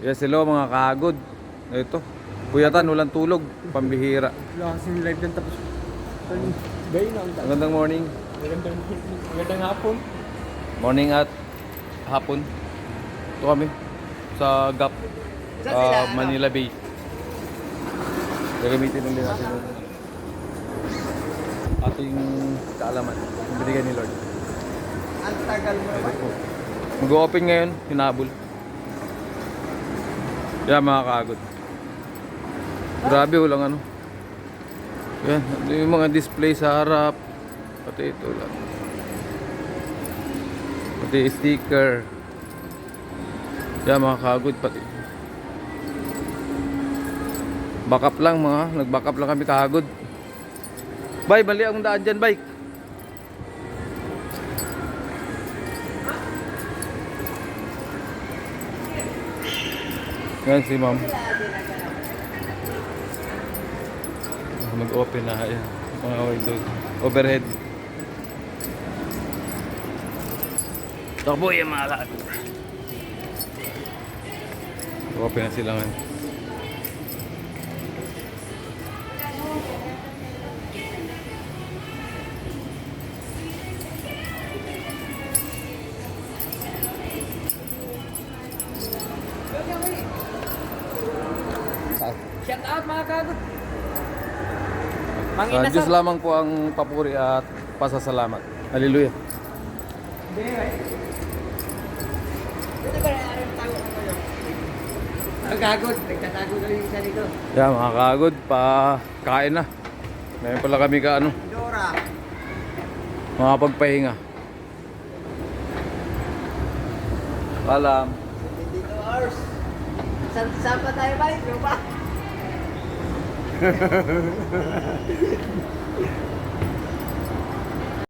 Yes, hello mga kagod. Ito, puyatan, walang tulog, pambihira. Wala kasing live lang tapos. Gayon na ang tayo. Magandang morning. Magandang hapon. Morning at hapon. Ito kami sa GAP, Manila Bay. Gagamitin lang din natin yung ating kaalaman. Yung binigay ni Lord. Ang tagal mo ba? Mag-open ngayon, hinabol. Yan mga kaagod. Grabe, walang ano. Yan, yung mga display sa harap. Pati ito lang. Pati sticker. Yan mga kaagod, pati. Backup lang mga, nag-backup lang kami kaagod. Bay, bali akong daan dyan, bike. Yan si ma'am. Mag-open na yan. Mga windows. Overhead. Takbo yan mga kaagod. Open na sila ngayon. Shout out mga kagod. Sa Diyos lamang po ang papuri at pasasalamat. Hallelujah. Ang kagod, nagtatago na yung isa nito. Yan mga kagod, pa kain na. Ngayon pala kami ka ano, Dora. mga pagpahinga. Alam. 22 hours. Saan pa tayo ba? Ito ba?